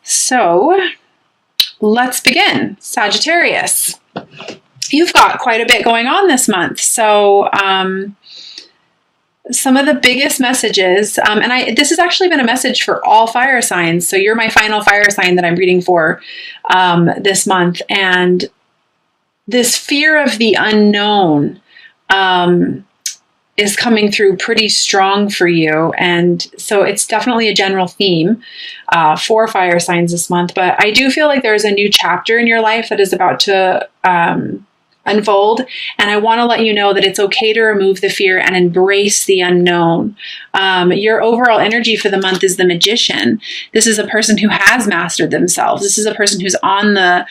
So let's begin. Sagittarius, you've got quite a bit going on this month. So some of the biggest messages, this has actually been a message for all fire signs. So you're my final fire sign that I'm reading for this month. And this fear of the unknown is coming through pretty strong for you. And so it's definitely a general theme for fire signs this month. But I do feel like there's a new chapter in your life that is about to unfold. And I want to let you know that it's okay to remove the fear and embrace the unknown. Your overall energy for the month is the Magician. This is a person who has mastered themselves. This is a person who's on the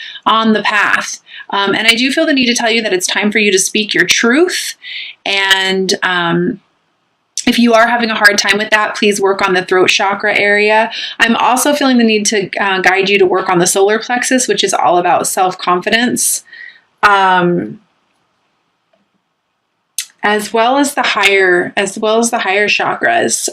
path. And I do feel the need to tell you that it's time for you to speak your truth. And if you are having a hard time with that, please work on the throat chakra area. I'm also feeling the need to guide you to work on the solar plexus, which is all about self-confidence. As well as the higher chakras,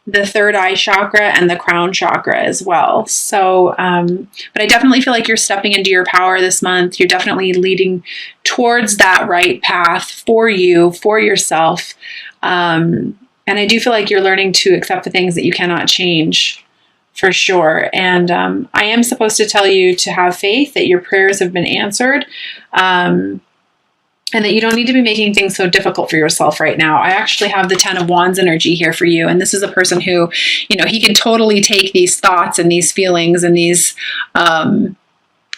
the third eye chakra and the crown chakra as well. So, but I definitely feel like you're stepping into your power this month. You're definitely leading towards that right path for you, for yourself. And I do feel like you're learning to accept the things that you cannot change. For sure. And I am supposed to tell you to have faith that your prayers have been answered, and that you don't need to be making things so difficult for yourself right now. I actually have the 10 of Wands energy here for you. And this is a person who, he can totally take these thoughts and these feelings and these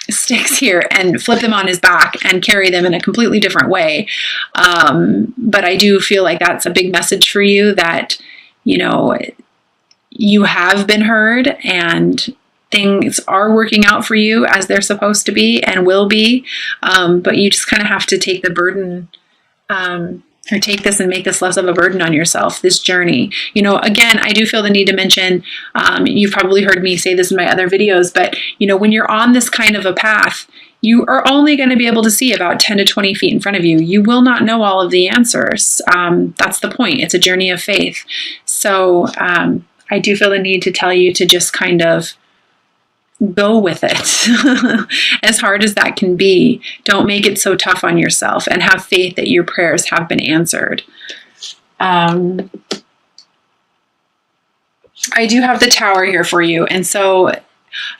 sticks here and flip them on his back and carry them in a completely different way. But I do feel like that's a big message for you that, you have been heard and things are working out for you as they're supposed to be and will be. But you just kind of have to take the burden, or take this and make this less of a burden on yourself, this journey. Again, I do feel the need to mention, you've probably heard me say this in my other videos, but when you're on this kind of a path, you are only going to be able to see about 10 to 20 feet in front of you. You will not know all of the answers. That's the point. It's a journey of faith. So, I do feel the need to tell you to just kind of go with it. As hard as that can be, don't make it so tough on yourself and have faith that your prayers have been answered. I do have the Tower here for you. And so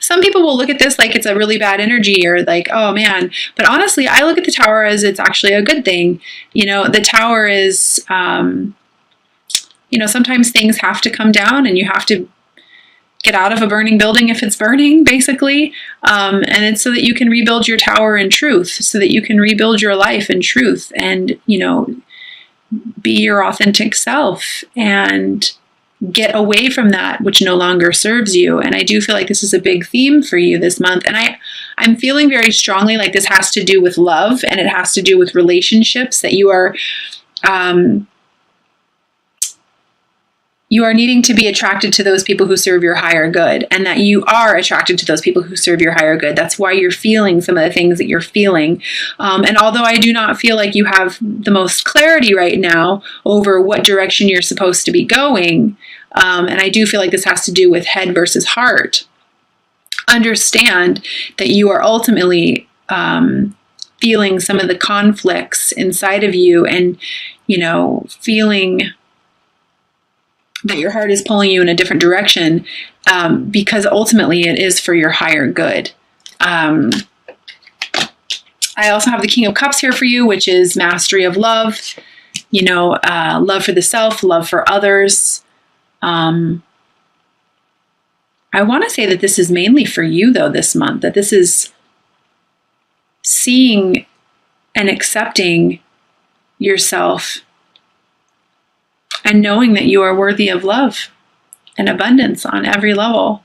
some people will look at this like it's a really bad energy or like, oh man. But honestly, I look at the Tower as it's actually a good thing. The Tower is... sometimes things have to come down and you have to get out of a burning building if it's burning, basically. And it's so that you can rebuild your tower in truth, so that you can rebuild your life in truth and, be your authentic self and get away from that which no longer serves you. And I do feel like this is a big theme for you this month. And I'm feeling very strongly like this has to do with love and it has to do with relationships, that you are needing to be attracted to those people who serve your higher good, and that you are attracted to those people who serve your higher good. That's why you're feeling some of the things that you're feeling. And although I do not feel like you have the most clarity right now over what direction you're supposed to be going, and I do feel like this has to do with head versus heart, understand that you are ultimately feeling some of the conflicts inside of you and, feeling that your heart is pulling you in a different direction, because ultimately it is for your higher good. I also have the King of Cups here for you, which is mastery of love, love for the self, love for others. I want to say that this is mainly for you though this month, that this is seeing and accepting yourself and knowing that you are worthy of love and abundance on every level.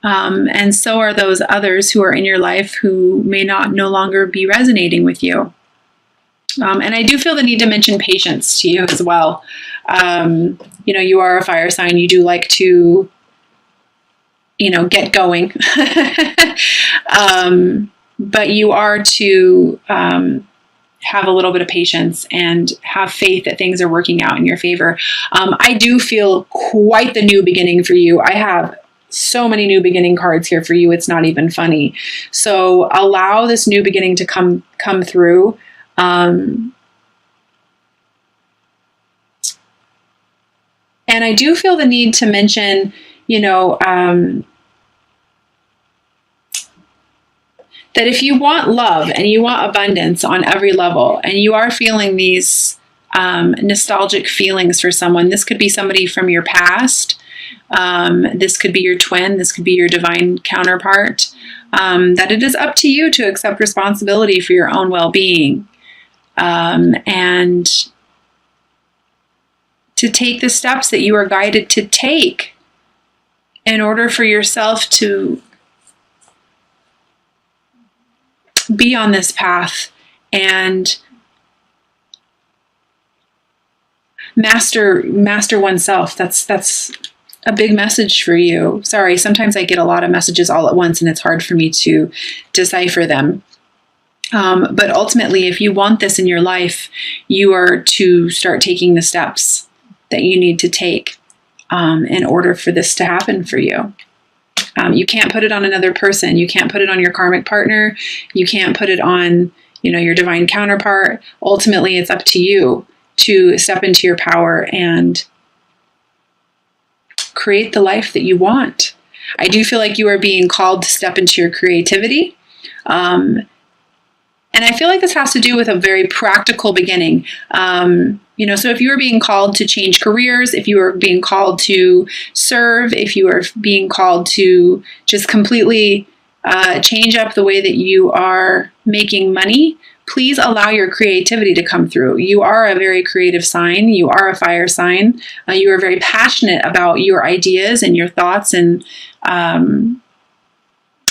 And so are those others who are in your life who may no longer be resonating with you. And I do feel the need to mention patience to you as well. You are a fire sign. You do like to, get going. But you are to have a little bit of patience and have faith that things are working out in your favor. I do feel quite the new beginning for you. I have so many new beginning cards here for you. It's not even funny. So allow this new beginning to come through. And I do feel the need to mention, that if you want love and you want abundance on every level, and you are feeling these nostalgic feelings for someone, this could be somebody from your past. This could be your twin. This could be your divine counterpart. That it is up to you to accept responsibility for your own well-being, and to take the steps that you are guided to take in order for yourself to be on this path and master oneself. That's a big message for you. Sorry, sometimes I get a lot of messages all at once and it's hard for me to decipher them. But ultimately, if you want this in your life, you are to start taking the steps that you need to take in order for this to happen for you. You can't put it on another person. You can't put it on your karmic partner. You can't put it on, your divine counterpart. Ultimately, it's up to you to step into your power and create the life that you want. I do feel like you are being called to step into your creativity. And I feel like this has to do with a very practical beginning. So if you are being called to change careers, if you are being called to serve, if you are being called to just completely change up the way that you are making money, please allow your creativity to come through. You are a very creative sign. You are a fire sign. You are very passionate about your ideas and your thoughts and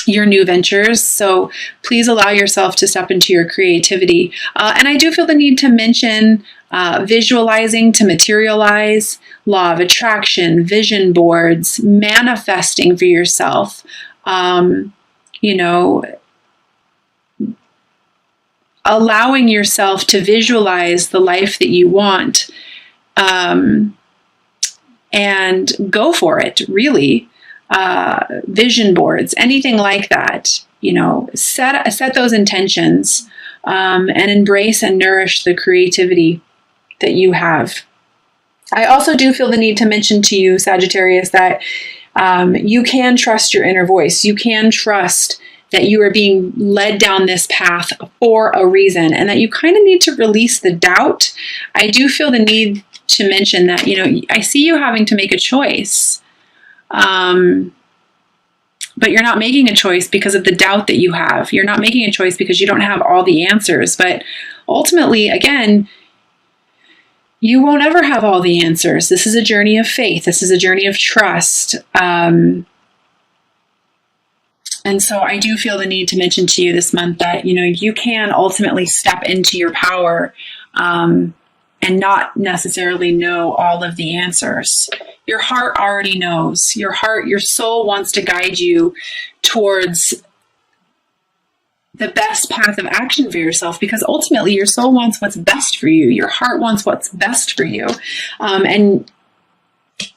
your new ventures. So please allow yourself to step into your creativity. And I do feel the need to mention visualizing to materialize, law of attraction, vision boards, manifesting for yourself, allowing yourself to visualize the life that you want, and go for it, really. Vision boards, anything like that, set those intentions, and embrace and nourish the creativity that you have. I also do feel the need to mention to you, Sagittarius, that you can trust your inner voice. You can trust that you are being led down this path for a reason, and that you kind of need to release the doubt. I do feel the need to mention that, I see you having to make a choice. But you're not making a choice because of the doubt that you have. You're not making a choice because you don't have all the answers. But ultimately, again, you won't ever have all the answers. This is a journey of faith. This is a journey of trust. And so I do feel the need to mention to you this month that, you can ultimately step into your power, and not necessarily know all of the answers. Your heart already knows. Your soul wants to guide you towards the best path of action for yourself, because ultimately your soul wants what's best for you. Your heart wants what's best for you. And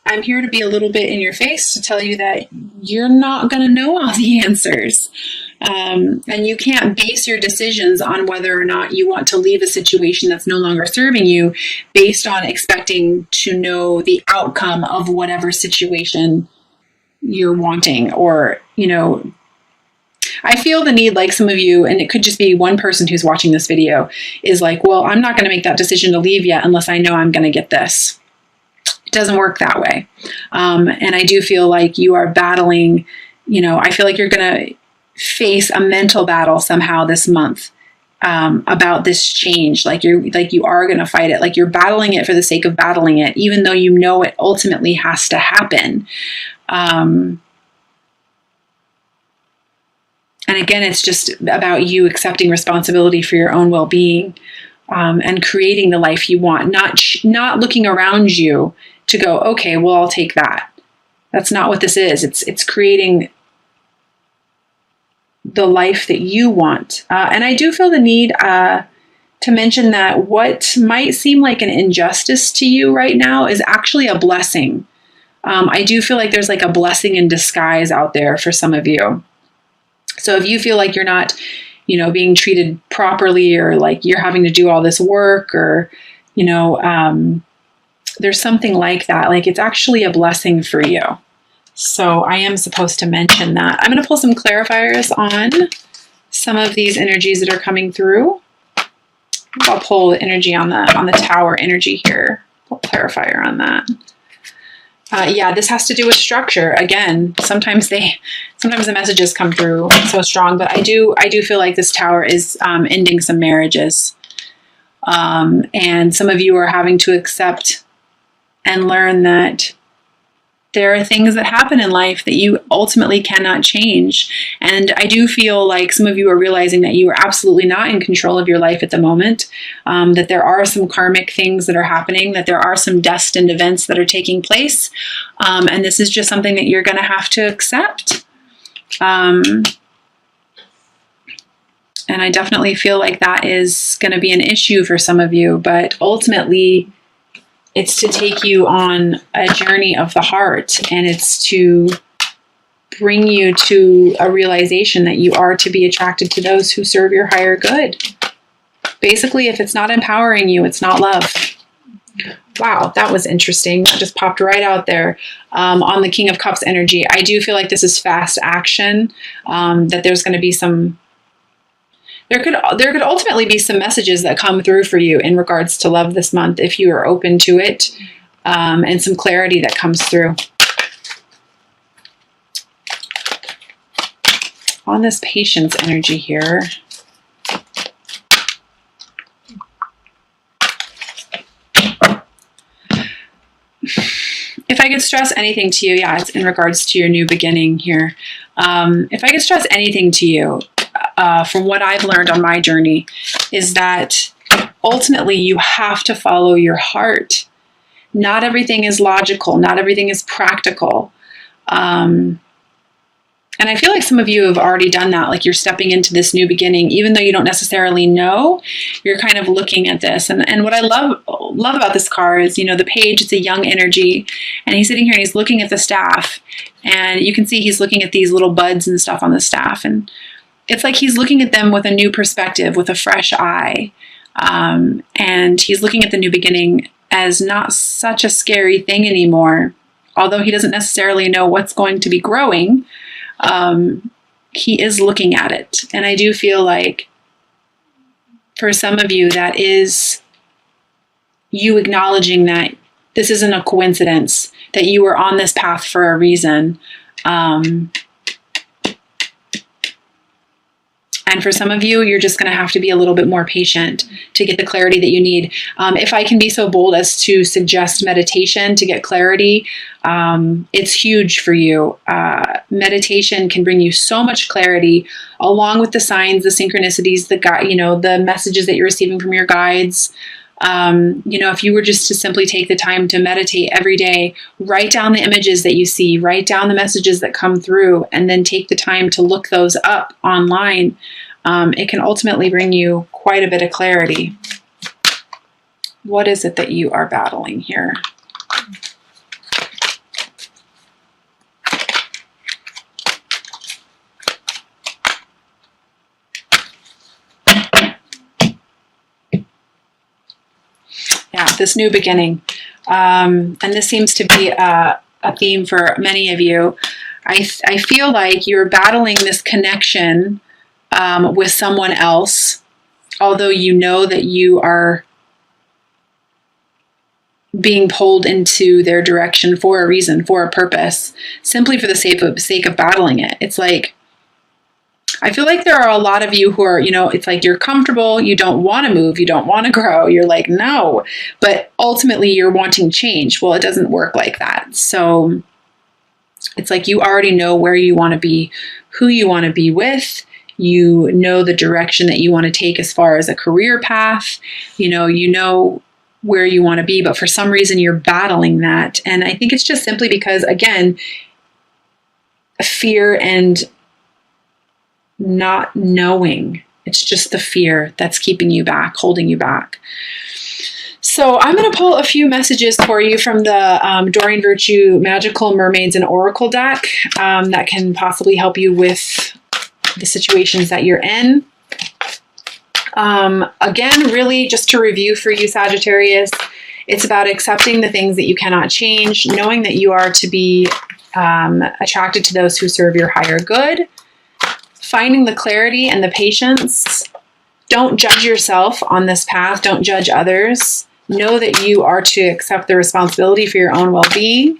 I'm here to be a little bit in your face to tell you that you're not going to know all the answers. And you can't base your decisions on whether or not you want to leave a situation that's no longer serving you based on expecting to know the outcome of whatever situation you're wanting. Or, I feel the need, like some of you, and it could just be one person who's watching this video, is like, well, I'm not going to make that decision to leave yet unless I know I'm going to get this. It doesn't work that way. And I do feel like you are battling, I feel like you're going to face a mental battle somehow this month, about this change. Like you are going to fight it. Like you're battling it for the sake of battling it, even though you know it ultimately has to happen. And again, it's just about you accepting responsibility for your own well-being, and creating the life you want, not looking around you to go, okay, well, I'll take that. That's not what this is. It's creating the life that you want. And I do feel the need to mention that what might seem like an injustice to you right now is actually a blessing. I do feel like there's like a blessing in disguise out there for some of you. So if you feel like you're not, being treated properly, or like you're having to do all this work, or, there's something like that, like it's actually a blessing for you. So I am supposed to mention that. I'm going to pull some clarifiers on some of these energies that are coming through. I'll pull the energy on the Tower energy here. Pull clarifier on that. Yeah, this has to do with structure. Again, sometimes the messages come through so strong, but I do feel like this Tower is ending some marriages. And some of you are having to accept and learn that there are things that happen in life that you ultimately cannot change. And I do feel like some of you are realizing that you are absolutely not in control of your life at the moment, that there are some karmic things that are happening, that there are some destined events that are taking place. And this is just something that you're going to have to accept. And I definitely feel like that is going to be an issue for some of you, but ultimately, it's to take you on a journey of the heart, and it's to bring you to a realization that you are to be attracted to those who serve your higher good. Basically, if it's not empowering you, it's not love. Wow, that was interesting. That just popped right out there. On the King of Cups energy, I do feel like this is fast action, that there's going to be some... There could ultimately be some messages that come through for you in regards to love this month if you are open to it, and some clarity that comes through. On this Patience energy here. If I could stress anything to you, yeah, it's in regards to your new beginning here. If I could stress anything to you, from what I've learned on my journey, is that ultimately you have to follow your heart. Not everything is logical. Not everything is practical. And I feel like some of you have already done that. Like you're stepping into this new beginning, even though you don't necessarily know, you're kind of looking at this. And what I love about this card is, the Page, it's a young energy, and he's sitting here and he's looking at the staff, and you can see he's looking at these little buds and stuff on the staff. And it's like he's looking at them with a new perspective, with a fresh eye. And he's looking at the new beginning as not such a scary thing anymore. Although he doesn't necessarily know what's going to be growing, he is looking at it. And I do feel like for some of you, that is you acknowledging that this isn't a coincidence, that you were on this path for a reason. And for some of you, you're just going to have to be a little bit more patient to get the clarity that you need. If I can be so bold as to suggest meditation to get clarity, it's huge for you. Meditation can bring you so much clarity, along with the signs, the synchronicities, the messages that you're receiving from your guides. If you were just to simply take the time to meditate every day, write down the images that you see, write down the messages that come through, and then take the time to look those up online, it can ultimately bring you quite a bit of clarity. What is it that you are battling here? Yeah, this new beginning. And this seems to be a theme for many of you. I feel like you're battling this connection with someone else, although you know that you are being pulled into their direction for a reason, for a purpose, simply for the sake of battling it. It's like, I feel like there are a lot of you who are, it's like you're comfortable, you don't want to move, you don't want to grow, you're like, no, but ultimately you're wanting change. Well, it doesn't work like that. So it's like you already know where you want to be, who you want to be with, you know the direction that you want to take as far as a career path, you know where you want to be, but for some reason you're battling that. And I think it's just simply because, again, fear and not knowing. It's just the fear that's keeping you back, holding you back. So I'm going to pull a few messages for you from the Doreen Virtue Magical Mermaids and Oracle deck that can possibly help you with the situations that you're in. Again, really just to review for you, Sagittarius, it's about accepting the things that you cannot change, knowing that you are to be attracted to those who serve your higher good, finding the clarity and the patience. Don't judge yourself on this path. Don't judge others. Know that you are to accept the responsibility for your own well-being,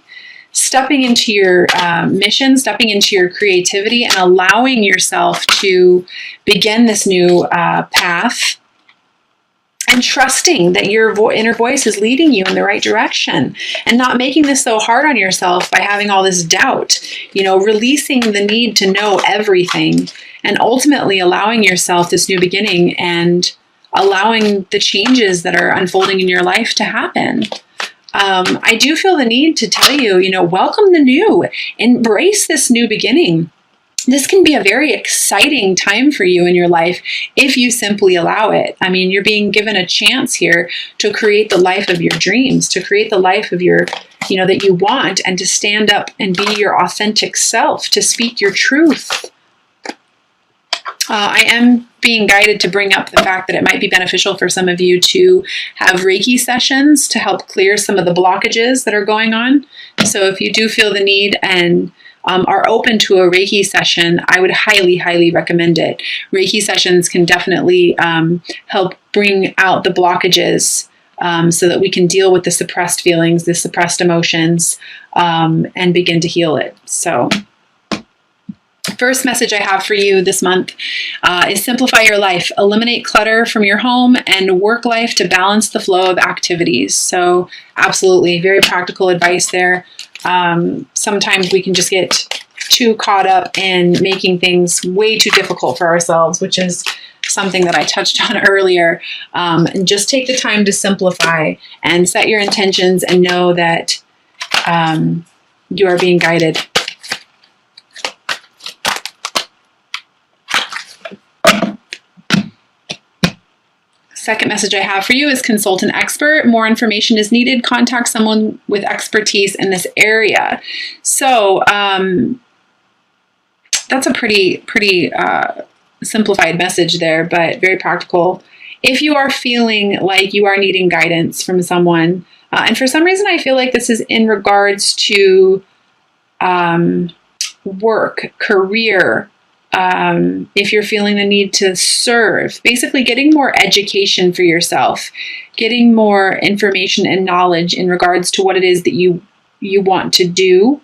stepping into your mission, stepping into your creativity, and allowing yourself to begin this new path, and trusting that your inner voice is leading you in the right direction, and not making this so hard on yourself by having all this doubt, releasing the need to know everything, and ultimately allowing yourself this new beginning and allowing the changes that are unfolding in your life to happen. I do feel the need to tell you, welcome the new, embrace this new beginning. This can be a very exciting time for you in your life if you simply allow it. I mean, you're being given a chance here to create the life of your dreams, to create the life of your, that you want, and to stand up and be your authentic self, to speak your truth. I am being guided to bring up the fact that it might be beneficial for some of you to have Reiki sessions to help clear some of the blockages that are going on. So if you do feel the need and are open to a Reiki session, I would highly, highly recommend it. Reiki sessions can definitely help bring out the blockages so that we can deal with the suppressed feelings, the suppressed emotions, and begin to heal it. So first message I have for you this month is simplify your life. Eliminate clutter from your home and work life to balance the flow of activities. So absolutely, very practical advice there. Sometimes we can just get too caught up in making things way too difficult for ourselves, which is something that I touched on earlier. And just take the time to simplify and set your intentions and know that you are being guided. Second message I have for you is consult an expert. More information is needed. Contact someone with expertise in this area. So that's a pretty simplified message there, but very practical. If you are feeling like you are needing guidance from someone, and for some reason I feel like this is in regards to work, career, if you're feeling the need to serve, basically getting more education for yourself, getting more information and knowledge in regards to what it is that you want to do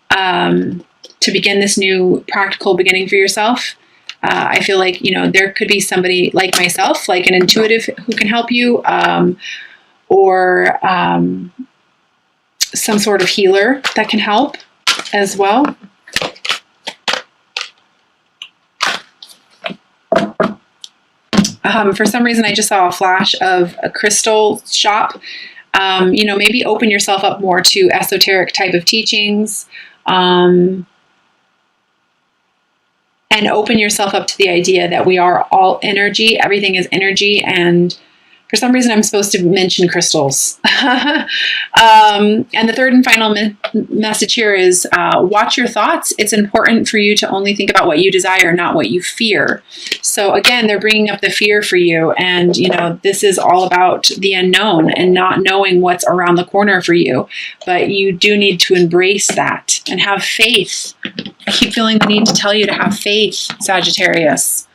to begin this new practical beginning for yourself. I feel like, there could be somebody like myself, like an intuitive who can help you, or some sort of healer that can help as well. For some reason, I just saw a flash of a crystal shop. Maybe open yourself up more to esoteric type of teachings, and open yourself up to the idea that we are all energy. Everything is energy. And for some reason, I'm supposed to mention crystals. And the third and final message here is watch your thoughts. It's important for you to only think about what you desire, not what you fear. So again, they're bringing up the fear for you. And, this is all about the unknown and not knowing what's around the corner for you. But you do need to embrace that and have faith. I keep feeling the need to tell you to have faith, Sagittarius.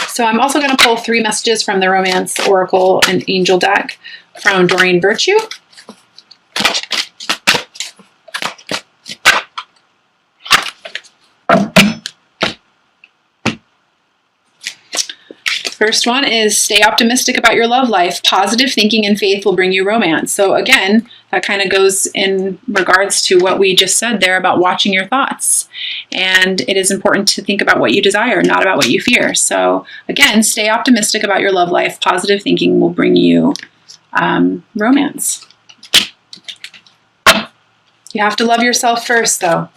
So I'm also going to pull 3 messages from the Romance Oracle and Angel deck from Doreen Virtue. First one is stay optimistic about your love life. Positive thinking and faith will bring you romance. So again, that kind of goes in regards to what we just said there about watching your thoughts. And it is important to think about what you desire, not about what you fear. So again, stay optimistic about your love life. Positive thinking will bring you romance. You have to love yourself first, though.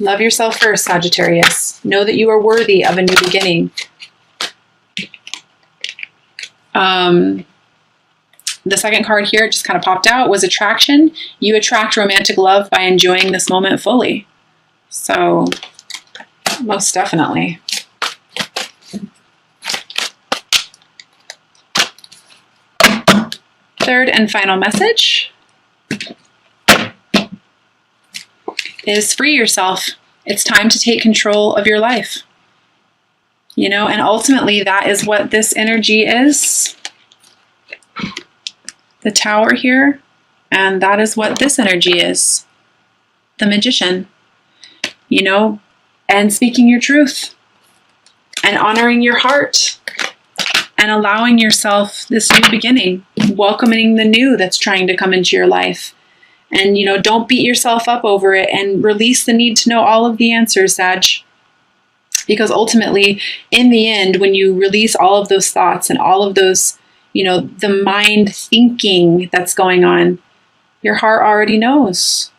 Love yourself first, Sagittarius. Know that you are worthy of a new beginning. The second card here, it just kind of popped out, was attraction. You attract romantic love by enjoying this moment fully. So, most definitely. Third and final message is free yourself. It's time to take control of your life. You know, and ultimately that is what this energy is. The Tower here. And that is what this energy is. The Magician. You know, and speaking your truth. And honoring your heart. And allowing yourself this new beginning. Welcoming the new that's trying to come into your life. And, you know, don't beat yourself up over it, and release the need to know all of the answers, Sag. Because ultimately, in the end, when you release all of those thoughts and all of those, you know, the mind thinking that's going on, your heart already knows.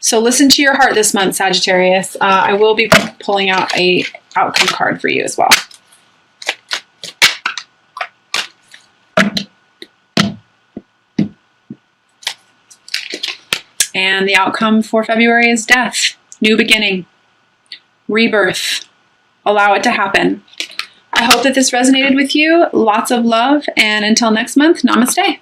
So listen to your heart this month, Sagittarius. I will be pulling out a outcome card for you as well. And the outcome for February is death, new beginning, rebirth. Allow it to happen. I hope that this resonated with you. Lots of love. And until next month, namaste.